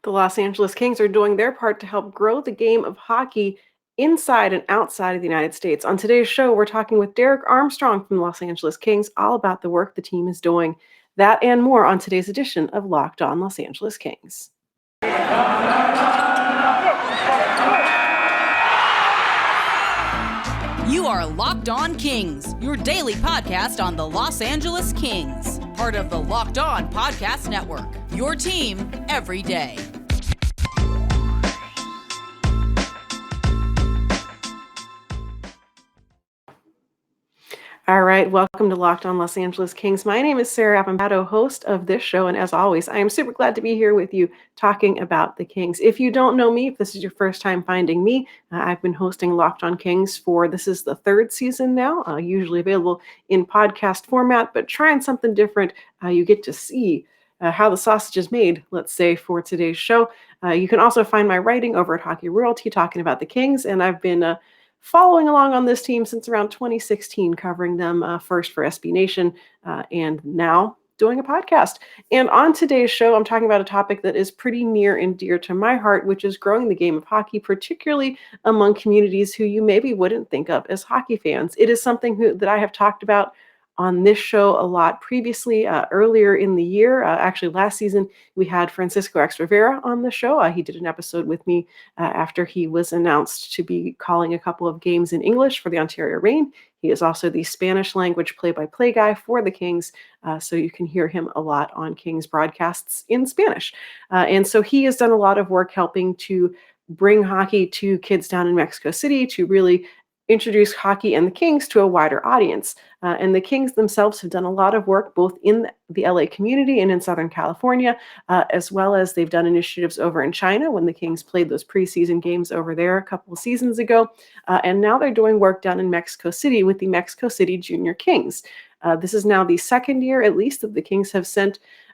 The Los Angeles Kings are doing their part to help grow the game of hockey inside and outside of the United States. On today's show, we're talking with Derek Armstrong from the Los Angeles Kings all about the work the team is doing. That and more on today's edition of Locked On Los Angeles Kings. You are Locked On Kings, your daily podcast on the Los Angeles Kings, part of the Locked On Podcast Network, your team every day. All right, welcome to Locked On Los Angeles Kings. My name is Sarah Appampato, host of this show, and as always, I am super glad to be here with you talking about the Kings. If you don't know me, if this is your first time finding me, I've been hosting Locked On Kings this is the third season now, usually available in podcast format, but trying something different. You get to see how the sausage is made, let's say, for today's show. You can also find my writing over at Hockey Royalty talking about the Kings, and I've been following along on this team since around 2016, covering them first for SB Nation and now doing a podcast. And on today's show, I'm talking about a topic that is pretty near and dear to my heart, which is growing the game of hockey, particularly among communities who you maybe wouldn't think of as hockey fans. It is something that I have talked about on this show a lot previously, earlier in the year. Actually, last season, we had Francisco Extravera on the show. He did an episode with me after he was announced to be calling a couple of games in English for the Ontario Reign. He is also the Spanish language play-by-play guy for the Kings, so you can hear him a lot on Kings broadcasts in Spanish. And so he has done a lot of work helping to bring hockey to kids down in Mexico City, to really introduce hockey and the Kings to a wider audience. And the Kings themselves have done a lot of work both in the LA community and in Southern California, as well as they've done initiatives over in China when the Kings played those preseason games over there a couple of seasons ago. And now they're doing work down in Mexico City with the Mexico City Junior Kings. This is now the second year, at least, that the Kings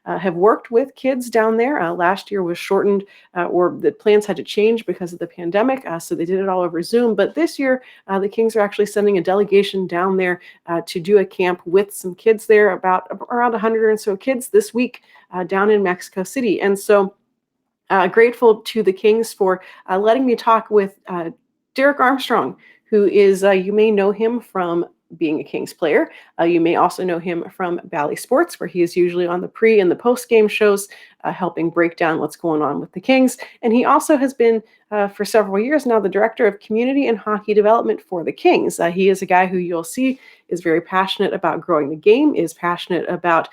have worked with kids down there. Last year was shortened, or the plans had to change because of the pandemic, so they did it all over Zoom. But this year, the Kings are actually sending a delegation down there to do a camp with some kids there, about around 100 or so kids this week down in Mexico City. And so grateful to the Kings for letting me talk with Derek Armstrong, who is, you may know him from being a Kings player. You may also know him from Bally Sports, where he is usually on the pre and the post-game shows, helping break down what's going on with the Kings. And he also has been, for several years now, the Director of Community and Hockey Development for the Kings. He is a guy who you'll see is very passionate about growing the game, is passionate about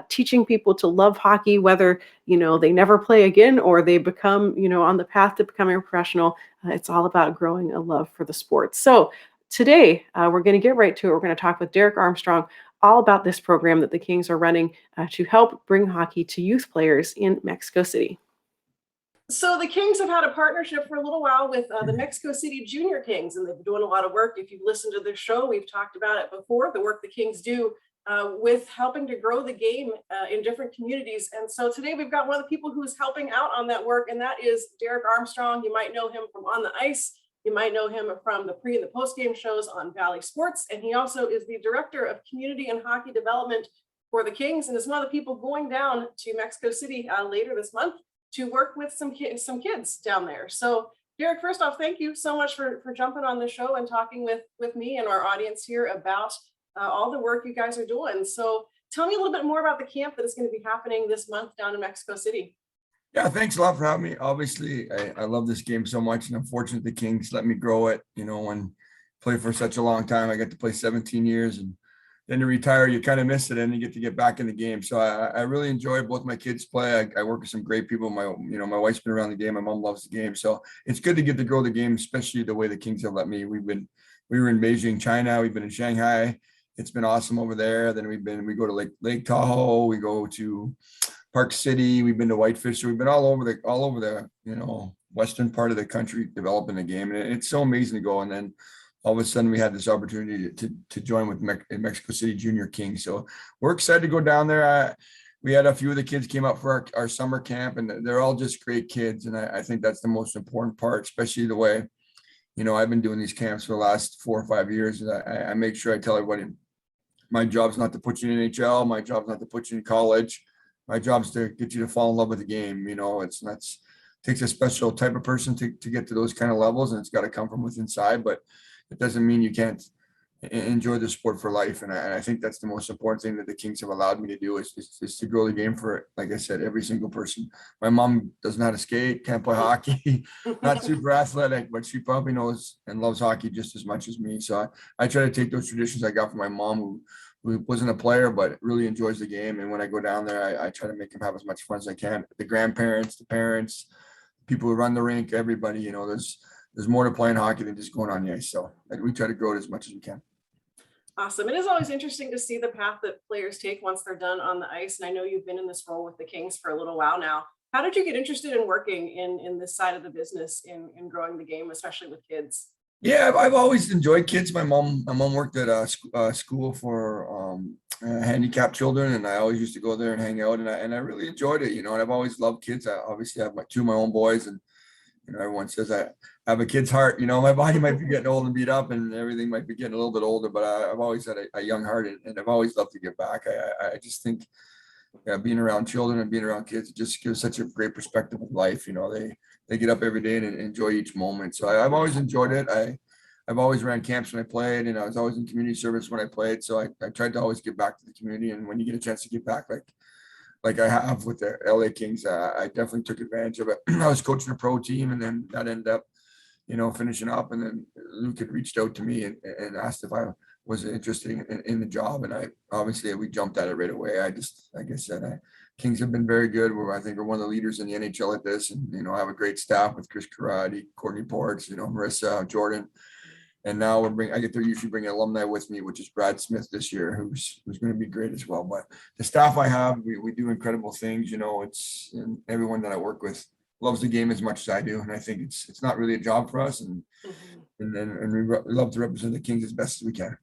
teaching people to love hockey, whether, they never play again or they become, on the path to becoming a professional. It's all about growing a love for the sport. So today, we're going to get right to it. We're going to talk with Derek Armstrong all about this program that the Kings are running to help bring hockey to youth players in Mexico City. So the Kings have had a partnership for a little while with the Mexico City Junior Kings, and they've been doing a lot of work. If you've listened to this show, we've talked about it before, the work the Kings do with helping to grow the game in different communities. And so today we've got one of the people who's helping out on that work, and that is Derek Armstrong. You might know him from On the Ice. You might know him from the pre and the post-game shows on Bally Sports. And he also is the Director of Community and Hockey Development for the Kings, and is one of the people going down to Mexico City later this month to work with some kids down there. So Derek, first off, thank you so much for jumping on the show and talking with me and our audience here about all the work you guys are doing. So tell me a little bit more about the camp that is going to be happening this month down in Mexico City. Yeah, thanks a lot for having me. Obviously, I love this game so much, and I'm fortunate the Kings let me grow it. When play for such a long time, I got to play 17 years, and then to retire, you kind of miss it, and you get to get back in the game. So I really enjoy both my kids play. I work with some great people. My wife's been around the game. My mom loves the game, so it's good to get to grow the game, especially the way the Kings have let me. We were in Beijing, China. We've been in Shanghai. It's been awesome over there. Then we go to Lake Tahoe. We go to Park City. We've been to Whitefish. So we've been all over the western part of the country developing the game, and it's so amazing to go. And then all of a sudden we had this opportunity to join with Mexico City Junior Kings. So we're excited to go down there. We had a few of the kids came up for our summer camp, and they're all just great kids. And I think that's the most important part, especially the way, I've been doing these camps for the last 4 or 5 years. And I make sure I tell everybody, my job's not to put you in NHL. My job's not to put you in college. My job's to get you to fall in love with the game. That's takes a special type of person to get to those kind of levels, and it's got to come from within inside, but it doesn't mean you can't enjoy the sport for life. And I think that's the most important thing that the Kings have allowed me to do is to grow the game for, like I said, every single person. My mom doesn't know how to skate, can't play hockey, not super athletic, but she probably knows and loves hockey just as much as me. So I try to take those traditions I got from my mom, who wasn't a player, but really enjoys the game. And when I go down there, I try to make them have as much fun as I can. The grandparents, the parents, people who run the rink, everybody, there's more to playing hockey than just going on the ice. So we try to grow it as much as we can. Awesome. It is always interesting to see the path that players take once they're done on the ice. And I know you've been in this role with the Kings for a little while now. How did you get interested in working in this side of the business, in growing the game, especially with kids? Yeah, I've always enjoyed kids. My mom worked at a school for handicapped children, and I always used to go there and hang out, and I really enjoyed it, and I've always loved kids. I obviously have two of my own boys, and everyone says I have a kid's heart. My body might be getting old and beat up, and everything might be getting a little bit older, but I've always had a young heart, and I've always loved to give back. I just think being around children and being around kids, it just gives such a great perspective of life. They get up every day and enjoy each moment. So I've always enjoyed it. I've always ran camps when I played, and I was always in community service when I played. So I tried to always give back to the community. And when you get a chance to give back, like I have with the LA Kings, I definitely took advantage of it. I was coaching a pro team, and then that ended up, finishing up. And then Luke had reached out to me and asked if I was interested in the job. And we jumped at it right away. Like I said, Kings have been very good. I think we're one of the leaders in the NHL at this. And, I have a great staff with Chris Karate, Courtney Ports, Marissa, Jordan. And now I get to usually bring an alumni with me, which is Brad Smith this year, who's going to be great as well. But the staff I have, we do incredible things. And everyone that I work with loves the game as much as I do. And I think it's not really a job for us. And we love to represent the Kings as best as we can.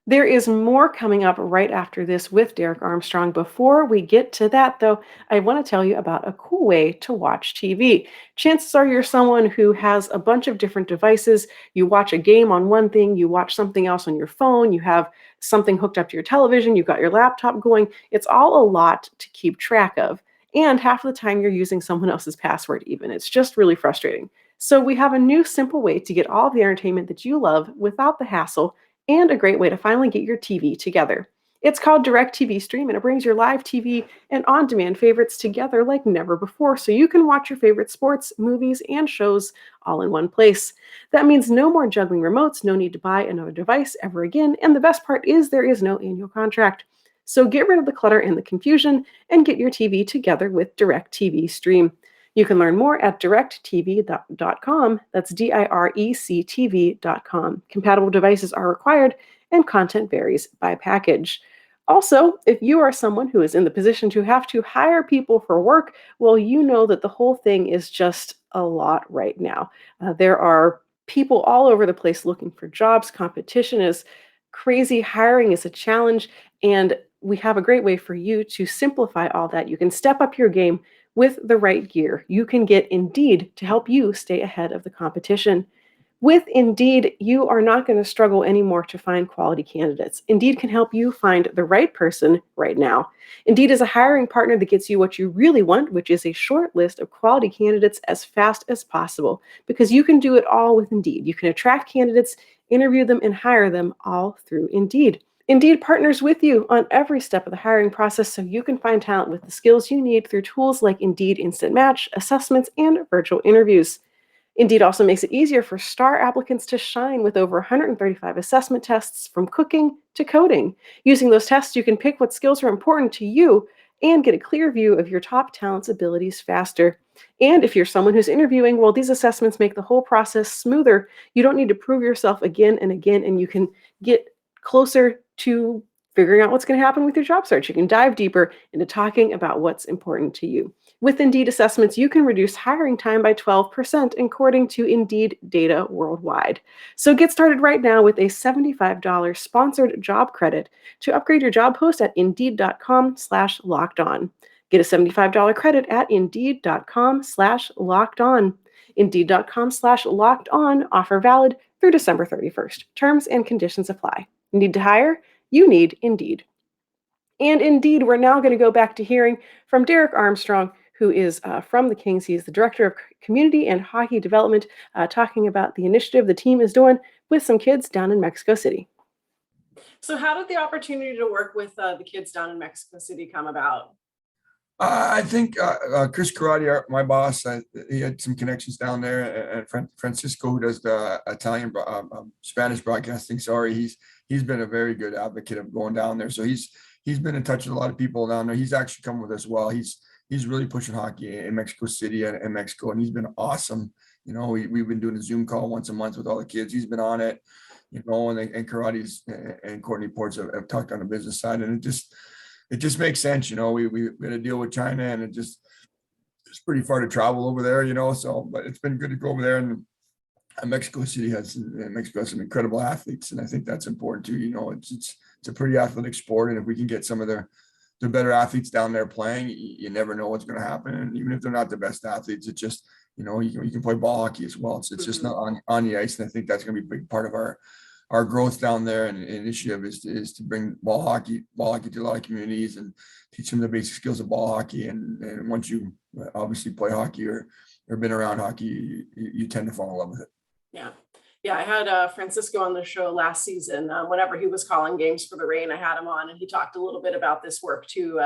There is more coming up right after this with Derek Armstrong. Before we get to that, though, I want to tell you about a cool way to watch TV. Chances are you're someone who has a bunch of different devices. You watch a game on one thing, you watch something else on your phone, you have something hooked up to your television, you've got your laptop going. It's all a lot to keep track of. And half of the time you're using someone else's password even. It's just really frustrating. So we have a new simple way to get all of the entertainment that you love without the hassle, and a great way to finally get your TV together. It's called Direct TV Stream, and it brings your live TV and on-demand favorites together like never before, so you can watch your favorite sports, movies, and shows all in one place. That means no more juggling remotes, no need to buy another device ever again, and the best part is there is no annual contract. So get rid of the clutter and the confusion and get your TV together with Direct TV Stream. You can learn more at directv.com. That's DIRECTV.com. Compatible devices are required, and content varies by package. Also, if you are someone who is in the position to have to hire people for work, well, you know that the whole thing is just a lot right now. There are people all over the place looking for jobs. Competition is crazy. Hiring is a challenge, and we have a great way for you to simplify all that. You can step up your game with the right gear. You can get Indeed to help you stay ahead of the competition. With Indeed, you are not going to struggle anymore to find quality candidates. Indeed can help you find the right person right now. Indeed is a hiring partner that gets you what you really want, which is a short list of quality candidates as fast as possible, because you can do it all with Indeed. You can attract candidates, interview them, and hire them all through Indeed. Indeed partners with you on every step of the hiring process so you can find talent with the skills you need through tools like Indeed Instant Match, assessments, and virtual interviews. Indeed also makes it easier for star applicants to shine with over 135 assessment tests from cooking to coding. Using those tests, you can pick what skills are important to you and get a clear view of your top talent's abilities faster. And if you're someone who's interviewing, well, these assessments make the whole process smoother. You don't need to prove yourself again and again, and you can get closer to figuring out what's going to happen with your job search. You can dive deeper into talking about what's important to you. With Indeed assessments, you can reduce hiring time by 12% according to Indeed data worldwide. So get started right now with a $75 sponsored job credit to upgrade your job post at Indeed.com/lockedon. Get a $75 credit at Indeed.com/lockedon. Indeed.com/lockedon. Offer valid through December 31st. Terms and conditions apply. Need to hire? You need Indeed. And indeed, we're now going to go back to hearing from Derek Armstrong, who is from the Kings. He's the Director of Community and Hockey Development, talking about the initiative the team is doing with some kids down in Mexico City. So how did the opportunity to work with the kids down in Mexico City come about? I think Chris Karate, my boss, he had some connections down there, and Francisco, who does the Italian, Spanish broadcasting. Sorry, he's been a very good advocate of going down there. So he's been in touch with a lot of people down there. He's actually come with us well. He's really pushing hockey in Mexico City and Mexico, and he's been awesome. You know, we've been doing a Zoom call once a month with all the kids. He's been on it, you know, and Karate's and Courtney Ports have talked on the business side, and it just makes sense. You know, we had a deal with China, and it's pretty far to travel over there, you know, so, but it's been good to go over there. And Mexico has some incredible athletes. And I think that's important too. You know, it's a pretty athletic sport. And if we can get some of their better athletes down there playing, you never know what's going to happen. And even if they're not the best athletes, it's just, you know, you can play ball hockey as well. It's just not on the ice. And I think that's going to be a big part of our growth down there, and initiative is to bring ball hockey to a lot of communities and teach them the basic skills of ball hockey. And once you obviously play hockey or been around hockey, you tend to fall in love with it. Yeah, I had Francisco on the show last season. Whenever he was calling games for the Reign, I had him on, and he talked a little bit about this work too,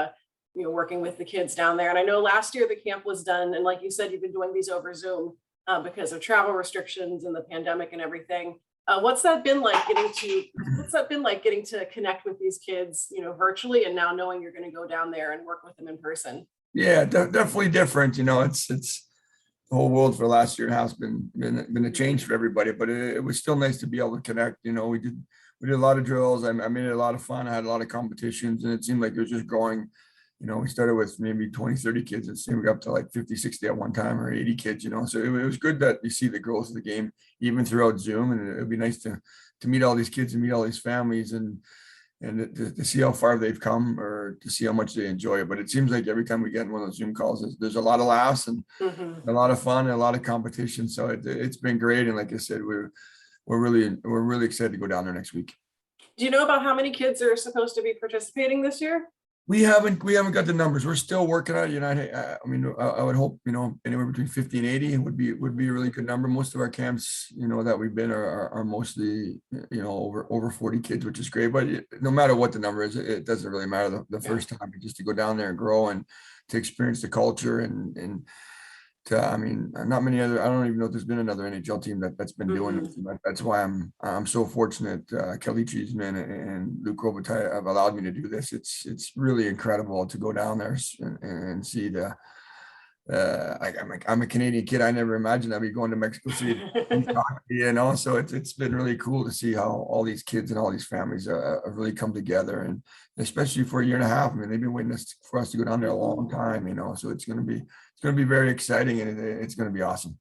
you know, working with the kids down there. And I know last year the camp was done, and like you said, you've been doing these over Zoom because of travel restrictions and the pandemic and everything. What's that been like getting to connect with these kids, you know, virtually, and now knowing you're going to go down there and work with them in person? Yeah, definitely different. You know, it's the whole world for the last year and a half has been a change for everybody, but it was still nice to be able to connect. You know, we did a lot of drills. I made it a lot of fun. I had a lot of competitions, and it seemed like it was just growing. You know, we started with maybe 20, 30 kids. It seemed we got up to like 50, 60 at one time, or 80 kids, you know. So it was good that you see the growth of the game, even throughout Zoom. And it'd be nice to meet all these kids and meet all these families and to see how far they've come, or to see how much they enjoy it. But it seems like every time we get in one of those Zoom calls, there's a lot of laughs and a lot of fun and a lot of competition. So it's been great. And like I said, we're really excited to go down there next week. Do you know about how many kids are supposed to be participating this year? We haven't got the numbers. We're still working on it. You know, I mean, I would hope, you know, anywhere between 50 and 80 would be a really good number. Most of our camps, you know, that we've been are mostly, you know, over 40 kids, which is great. But no matter what the number is, it doesn't really matter the first time, just to go down there and grow and to experience the culture and to, I mean, not many other, I don't even know if there's been another NHL team that's been doing it. That's why I'm so fortunate. Kelly Cheeseman and Luke Robitaille have allowed me to do this. It's really incredible to go down there and see the, I'm a Canadian kid. I never imagined I'd be going to Mexico City, you know, so it's been really cool to see how all these kids and all these families have really come together, and especially for a year and a half. I mean, they've been waiting for us to go down there a long time, you know, so it's going to be very exciting, and it's going to be awesome.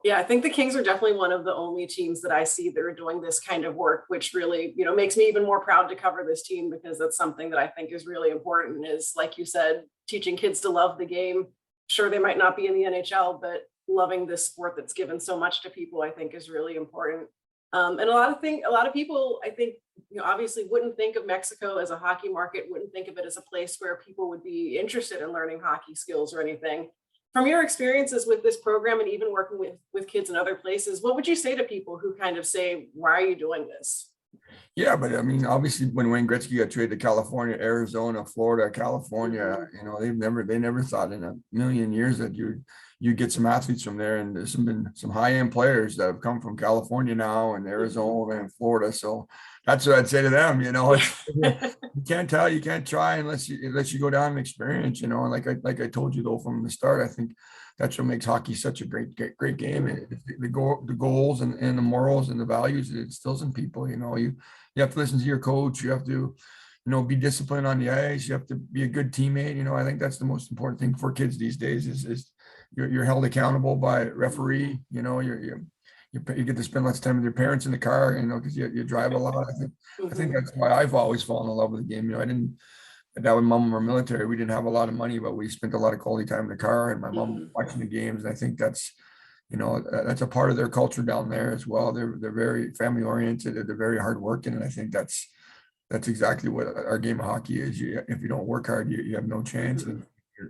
Yeah, I think the Kings are definitely one of the only teams that I see that are doing this kind of work, which really, you know, makes me even more proud to cover this team, because that's something that I think is really important, is, like you said, teaching kids to love the game. Sure, they might not be in the NHL, but loving this sport that's given so much to people, I think, is really important. And a lot of people, I think, you know, obviously wouldn't think of Mexico as a hockey market, wouldn't think of it as a place where people would be interested in learning hockey skills or anything. From your experiences with this program and even working with kids in other places, what would you say to people who kind of say, why are you doing this? Yeah, but I mean, obviously, when Wayne Gretzky got traded to California, Arizona, Florida, California, you know, they never thought in a million years that you get some athletes from there. And there's been some high end players that have come from California now, and Arizona and Florida. So that's what I'd say to them. You know, you can't tell, you can't try unless you go down and experience. You know, and like I told you though from the start, I think that's what makes hockey such a great game. The goals and the morals and the values it instills in people. You know, you have to listen to your coach. You have to, you know, be disciplined on the ice. You have to be a good teammate. You know, I think that's the most important thing for kids these days is you're held accountable by a referee. You know, you get to spend less time with your parents in the car, you know, because you drive a lot. I think that's why I've always fallen in love with the game. You know, my dad and mom were military. We didn't have a lot of money, but we spent a lot of quality time in the car, and my mom watching the games. And I think that's, you know, that's a part of their culture down there as well. They're very family oriented. They're very hardworking, and I think that's exactly what our game of hockey is. If you don't work hard, you have no chance. And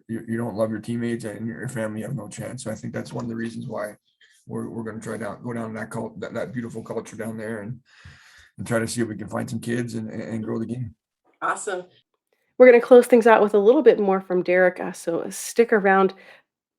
you don't love your teammates and your family, you have no chance. So I think that's one of the reasons why we're going to go down that beautiful culture down there and try to see if we can find some kids and grow the game. Awesome. We're going to close things out with a little bit more from Derek, so stick around.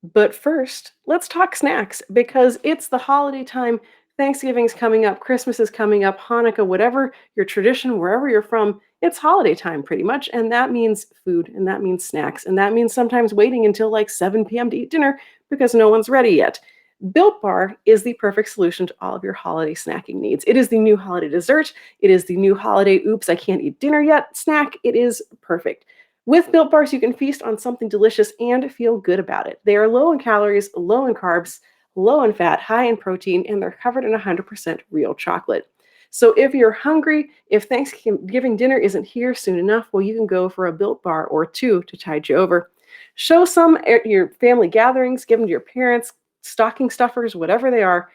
But first, let's talk snacks because it's the holiday time. Thanksgiving's coming up, Christmas is coming up, Hanukkah, whatever your tradition, wherever you're from, it's holiday time pretty much. And that means food and that means snacks. And that means sometimes waiting until like 7 p.m. to eat dinner because no one's ready yet. Built Bar is the perfect solution to all of your holiday snacking needs. It is the new holiday dessert. It is the new holiday, oops, I can't eat dinner yet snack. It is perfect. With Built Bars, you can feast on something delicious and feel good about it. They are low in calories, low in carbs, low in fat, high in protein, and they're covered in 100% real chocolate. So if you're hungry, if Thanksgiving dinner isn't here soon enough, well, you can go for a Built Bar or two to tide you over. Show some at your family gatherings, give them to your parents, stocking stuffers, whatever they are.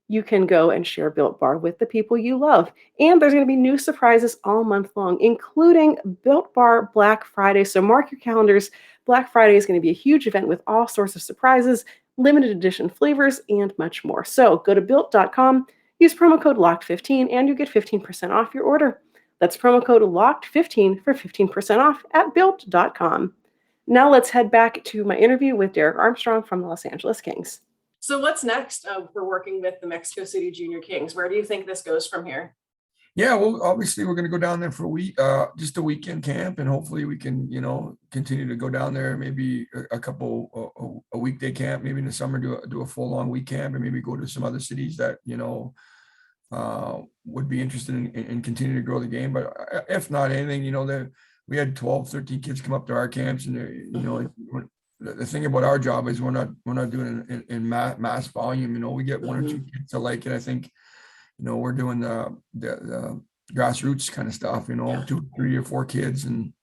You can go and share Built Bar with the people you love. And there's going to be new surprises all month long, including Built Bar Black Friday. So mark your calendars. Black Friday is going to be a huge event with all sorts of surprises, limited edition flavors, and much more. So go to built.com, use promo code LOCKED15, and you get 15% off your order. That's promo code LOCKED15 for 15% off at built.com. Now let's head back to my interview with Derek Armstrong from the Los Angeles Kings. So what's next for working with the Mexico City Junior Kings? Where do you think this goes from here? Yeah, well, obviously we're going to go down there for a week, just a weekend camp, and hopefully we can, continue to go down there. Maybe a weekday camp, maybe in the summer do a full long week camp, and maybe go to some other cities that would be interested in continuing to grow the game. But if not anything, we had 12, 13 kids come up to our camps, and the thing about our job is we're not doing it in mass volume. We get one or two kids to like it. I think, we're doing the grassroots kind of stuff, 2, 3 or 4 kids, and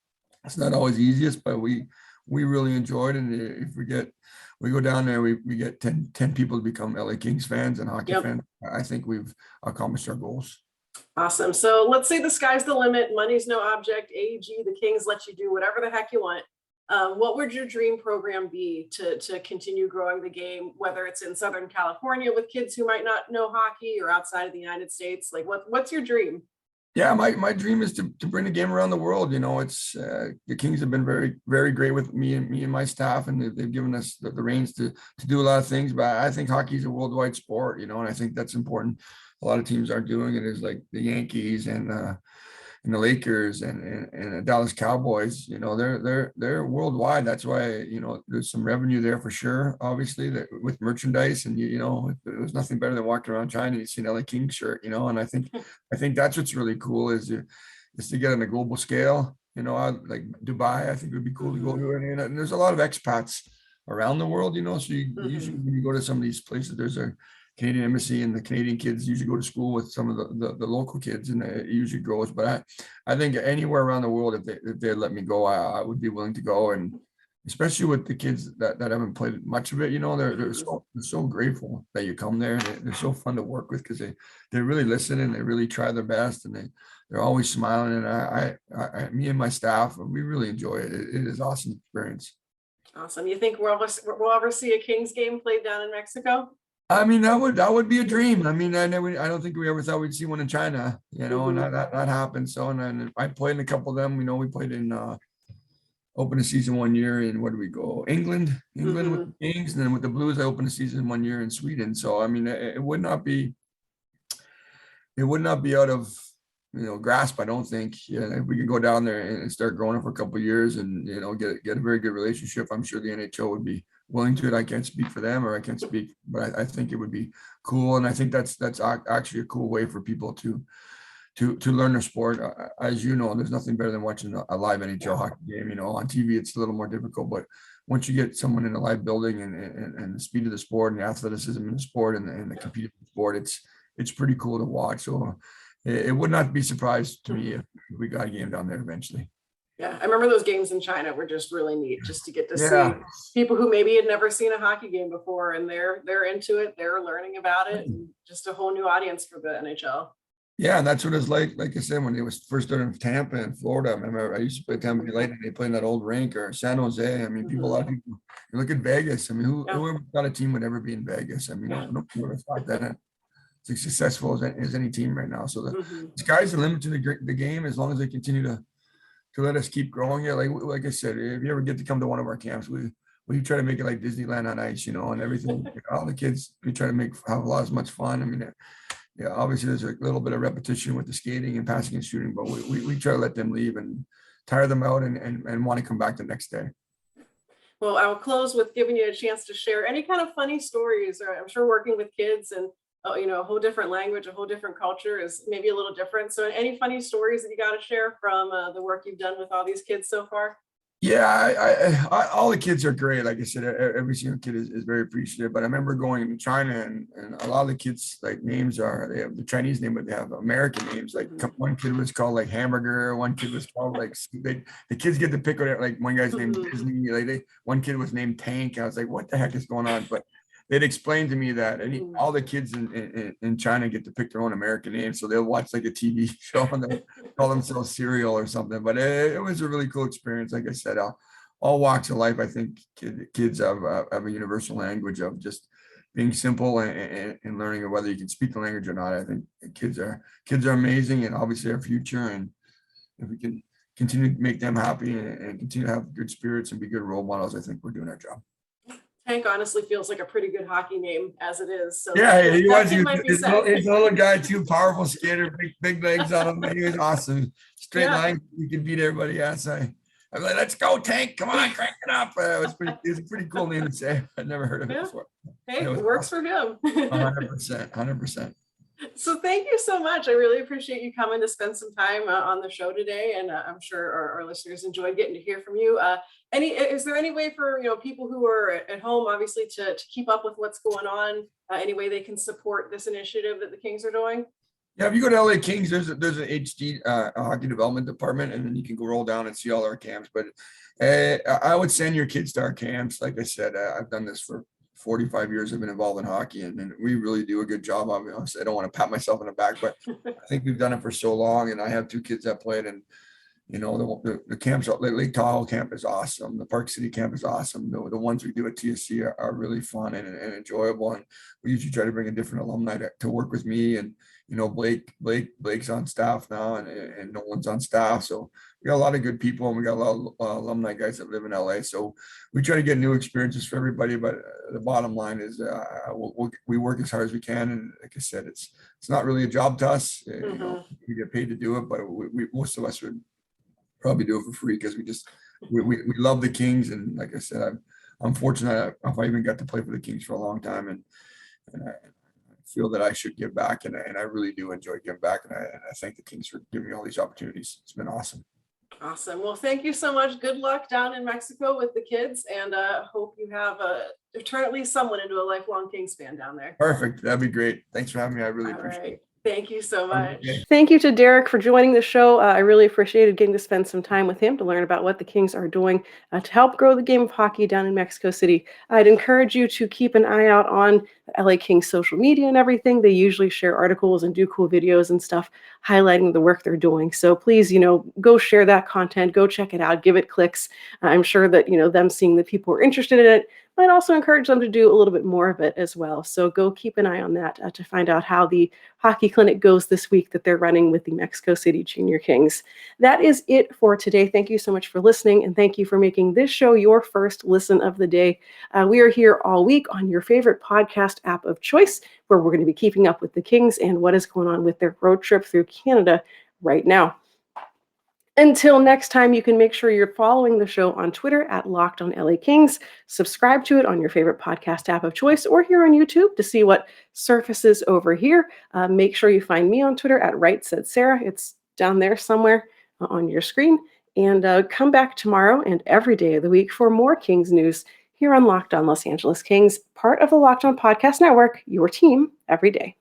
it's not always the easiest, but we really enjoyed it. And if we go down there, we get 10 people to become LA Kings fans and hockey fans. I think we've accomplished our goals. Awesome. So let's say the sky's the limit. Money's no object. AEG, the Kings let you do whatever the heck you want. What would your dream program be to continue growing the game, whether it's in Southern California with kids who might not know hockey or outside of the United States? Like what's your dream? Yeah, my dream is to bring the game around the world. It's the Kings have been very, very great with me and my staff, and they've given us the reins to do a lot of things. But I think hockey is a worldwide sport, and I think that's important. A lot of teams aren't doing it. Is like the Yankees and the Lakers and the Dallas Cowboys. They're worldwide. That's why there's some revenue there for sure. Obviously, that with merchandise, and it was nothing better than walking around China. You see an LA King shirt, and I think that's what's really cool is to get on a global scale. Like Dubai, I think it would be cool to go to, and there's a lot of expats around the world. So usually when you go to some of these places, there's a Canadian embassy, and the Canadian kids usually go to school with some of the local kids, and it usually grows. But I think anywhere around the world, if they let me go, I would be willing to go. And especially with the kids that haven't played much of it, they're so grateful that you come there. They're so fun to work with because they really listen and they really try their best, and they're always smiling. And I me and my staff, we really enjoy it. It is an awesome experience. Awesome. You think we'll ever see a Kings game played down in Mexico? I mean, that would be a dream. I mean, I don't think we ever thought we'd see one in China, and that happened. So, and then I played in a couple of them. We played in opened a season one year in, where do we go? England with the Kings, and then with the Blues, I opened a season 1 year in Sweden. So, I mean, it would not be out of grasp. I don't think. If we could go down there and start growing it for a couple of years, and get a very good relationship, I'm sure the NHL would be willing to it. I can't speak for them, or I can't speak, but I think it would be cool. And I think that's actually a cool way for people to learn their sport. As there's nothing better than watching a live NHL hockey game. On TV, it's a little more difficult, but once you get someone in a live building and the speed of the sport and the athleticism in the sport and the competitive sport, it's pretty cool to watch. So it would not be surprised to me if we got a game down there eventually. Yeah, I remember those games in China were just really neat, just to get to see people who maybe had never seen a hockey game before, and they're into it, they're learning about it, and just a whole new audience for the NHL. Yeah, and that's what it's like. Like I said, when it was first started in Tampa and Florida, I remember I used to play Tampa Bay Lightning. They played in that old rink or San Jose. I mean, a lot of people. You look at Vegas. I mean, whoever thought a team would ever be in Vegas? I mean, nobody would have thought that. It's as successful as any team right now. So the sky's the limit to the game as long as they continue to let us keep growing it. Like I said, if you ever get to come to one of our camps, we try to make it like Disneyland on ice, and everything. All the kids, we try to have a lot as much fun. I mean, yeah, obviously there's a little bit of repetition with the skating and passing and shooting, but we try to let them leave and tire them out and want to come back the next day. Well, I'll close with giving you a chance to share any kind of funny stories. Or I'm sure working with kids and a whole different language, a whole different culture is maybe a little different. So any funny stories that you got to share from the work you've done with all these kids so far? Yeah, all the kids are great. Like I said, every single kid is very appreciative. But I remember going to China and a lot of the kids like names they have the Chinese name, but they have American names. Like one kid was called like Hamburger. One kid was called like the kids get to pick whatever. Like one guy's named Disney. Like one kid was named Tank. I was like, what the heck is going on? But they'd explained to me that all the kids in China get to pick their own American name. So they'll watch like a TV show and they call themselves cereal or something. But it was a really cool experience. Like I said, all walks of life, I think kids have a universal language of just being simple and learning whether you can speak the language or not. I think kids are amazing and obviously our future. And if we can continue to make them happy and continue to have good spirits and be good role models, I think we're doing our job. Tank honestly feels like a pretty good hockey name as it is. So yeah, he was. He's a little guy too, powerful skater, big legs on him. He was awesome. Straight line, he could beat everybody. Yes, I'm like, let's go, Tank! Come on, crank it up. It was a pretty cool name to say. I'd never heard of it before. Hey, it works for him. 100%. So thank you so much. I really appreciate you coming to spend some time on the show today, and I'm sure our listeners enjoyed getting to hear from you. Is there any way for people who are at home, obviously, to keep up with what's going on? Any way they can support this initiative that the Kings are doing? Yeah, if you go to LA Kings, there's an HD hockey development department, and then you can go roll down and see all our camps. But I would send your kids to our camps. Like I said, I've done this for 45 years. I've been involved in hockey, and we really do a good job of it. I don't want to pat myself on the back, but I think we've done it for so long. And I have 2 kids that played, and the camps, the Lake Tahoe camp is awesome. The Park City camp is awesome. The ones we do at TSC are really fun and enjoyable. And we usually try to bring a different alumni to work with me. And Blake's on staff now, and Nolan's on staff. So we got a lot of good people, and we got a lot of alumni guys that live in LA. So we try to get new experiences for everybody. But the bottom line is we work as hard as we can. And like I said, it's not really a job to us. We get paid to do it, but most of us would probably do it for free because we love the Kings. And like I said, I'm fortunate if I even got to play for the Kings for a long time, and I feel that I should give back, and I really do enjoy giving back, and I thank the Kings for giving me all these opportunities. It's been awesome. Awesome. Well, thank you so much. Good luck down in Mexico with the kids, and hope you have turn at least someone into a lifelong Kings fan down there. Perfect. That'd be great. Thanks for having me. I really appreciate it. Thank you so much. Okay. Thank you to Derek for joining the show. I really appreciated getting to spend some time with him to learn about what the Kings are doing to help grow the game of hockey down in Mexico City. I'd encourage you to keep an eye out on LA Kings social media and everything. They usually share articles and do cool videos and stuff highlighting the work they're doing. So please, go share that content, go check it out, give it clicks. I'm sure that, them seeing that people are interested in it might also encourage them to do a little bit more of it as well. So go keep an eye on that to find out how the hockey clinic goes this week that they're running with the Mexico City Junior Kings. That is it for today. Thank you so much for listening, and thank you for making this show your first listen of the day. We are here all week on your favorite podcast app of choice, where we're going to be keeping up with the Kings and what is going on with their road trip through Canada right now. Until next time, you can make sure you're following the show on Twitter at LockedOnLAKings. Subscribe to it on your favorite podcast app of choice or here on YouTube to see what surfaces over here. Make sure you find me on Twitter at RightSaidSarah. It's down there somewhere on your screen. And come back tomorrow and every day of the week for more Kings news here on Locked On Los Angeles Kings, part of the Locked On Podcast Network, your team every day.